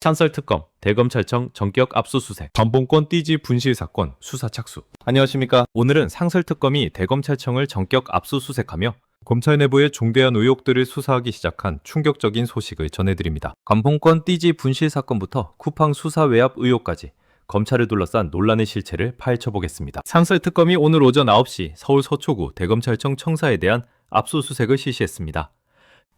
찬설특검, 대검찰청 전격 압수수색, 관봉권 띠지 분실 사건 수사 착수. 안녕하십니까. 오늘은 상설특검이 대검찰청을 전격 압수수색하며 검찰 내부의 중대한 의혹들을 수사하기 시작한 충격적인 소식을 전해드립니다. 관봉권 띠지 분실 사건부터 쿠팡 수사 외압 의혹까지 검찰을 둘러싼 논란의 실체를 파헤쳐보겠습니다. 상설특검이 오늘 오전 9시 서울 서초구 대검찰청 청사에 대한 압수수색을 실시했습니다.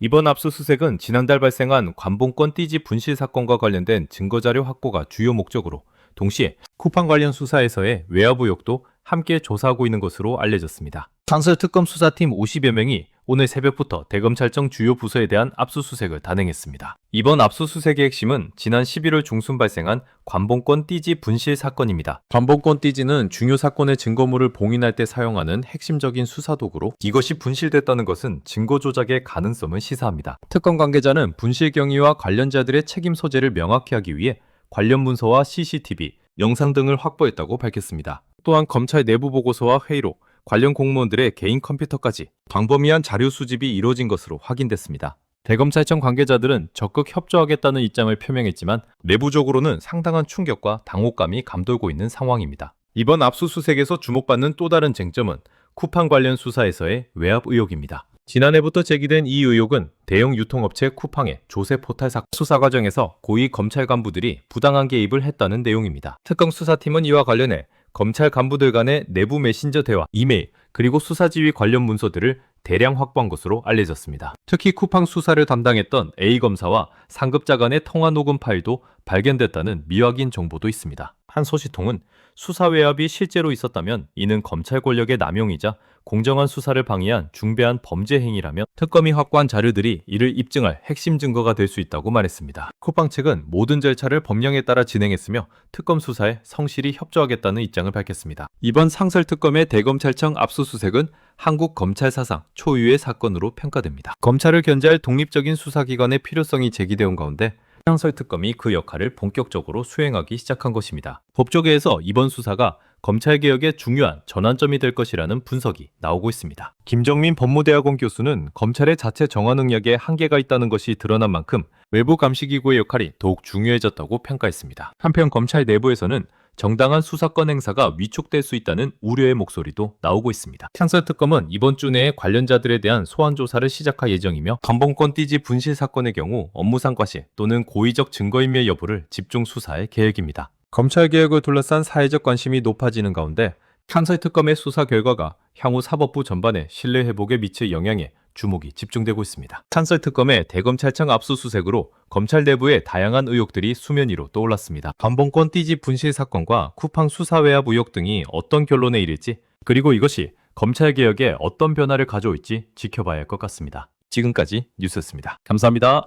이번 압수수색은 지난달 발생한 관봉권 띠지 분실 사건과 관련된 증거자료 확보가 주요 목적으로 동시에 쿠팡 관련 수사에서의 외압 의혹도 함께 조사하고 있는 것으로 알려졌습니다. 상설특검 수사팀 50여 명이 오늘 새벽부터 대검찰청 주요 부서에 대한 압수수색을 단행했습니다. 이번 압수수색의 핵심은 지난 11월 중순 발생한 관봉권 띠지 분실 사건입니다. 관봉권 띠지는 중요 사건의 증거물을 봉인할 때 사용하는 핵심적인 수사 도구로 이것이 분실됐다는 것은 증거 조작의 가능성을 시사합니다. 특검 관계자는 분실 경위와 관련자들의 책임 소재를 명확히 하기 위해 관련 문서와 CCTV, 영상 등을 확보했다고 밝혔습니다. 또한 검찰 내부 보고서와 회의록, 관련 공무원들의 개인 컴퓨터까지 광범위한 자료 수집이 이루어진 것으로 확인됐습니다. 대검찰청 관계자들은 적극 협조하겠다는 입장을 표명했지만 내부적으로는 상당한 충격과 당혹감이 감돌고 있는 상황입니다. 이번 압수수색에서 주목받는 또 다른 쟁점은 쿠팡 관련 수사에서의 외압 의혹입니다. 지난해부터 제기된 이 의혹은 대형 유통업체 쿠팡의 조세 포탈 사건 수사 과정에서 고위 검찰 간부들이 부당한 개입을 했다는 내용입니다. 특검 수사팀은 이와 관련해 검찰 간부들 간의 내부 메신저 대화, 이메일, 그리고 수사지휘 관련 문서들을 대량 확보한 것으로 알려졌습니다. 특히 쿠팡 수사를 담당했던 A 검사와 상급자 간의 통화 녹음 파일도 발견됐다는 미확인 정보도 있습니다. 한 소식통은 수사 외압이 실제로 있었다면 이는 검찰 권력의 남용이자 공정한 수사를 방해한 중대한 범죄 행위라며 특검이 확보한 자료들이 이를 입증할 핵심 증거가 될 수 있다고 말했습니다. 쿠팡 측은 모든 절차를 법령에 따라 진행했으며 특검 수사에 성실히 협조하겠다는 입장을 밝혔습니다. 이번 상설특검의 대검찰청 압수수색은 한국 검찰 사상 초유의 사건으로 평가됩니다. 검찰을 견제할 독립적인 수사기관의 필요성이 제기되온 가운데 상설특검이 그 역할을 본격적으로 수행하기 시작한 것입니다. 법조계에서 이번 수사가 검찰개혁의 중요한 전환점이 될 것이라는 분석이 나오고 있습니다. 김정민 법무대학원 교수는 검찰의 자체 정화 능력에 한계가 있다는 것이 드러난 만큼 외부 감시기구의 역할이 더욱 중요해졌다고 평가했습니다. 한편 검찰 내부에서는 정당한 수사권 행사가 위축될 수 있다는 우려의 목소리도 나오고 있습니다. 상설특검은 이번 주 내에 관련자들에 대한 소환 조사를 시작할 예정이며 관봉권 띠지 분실 사건의 경우 업무상 과실 또는 고의적 증거인멸 여부를 집중 수사할 계획입니다. 검찰개혁을 둘러싼 사회적 관심이 높아지는 가운데 상설특검의 수사 결과가 향후 사법부 전반의 신뢰 회복에 미칠 영향에 주목이 집중되고 있습니다. 상설특검의 대검찰청 압수수색으로 검찰 내부의 다양한 의혹들이 수면 위로 떠올랐습니다. 관봉권 띠지 분실 사건과 쿠팡 수사 외압 의혹 등이 어떤 결론에 이를지, 그리고 이것이 검찰개혁에 어떤 변화를 가져올지 지켜봐야 할 것 같습니다. 지금까지 뉴스였습니다. 감사합니다.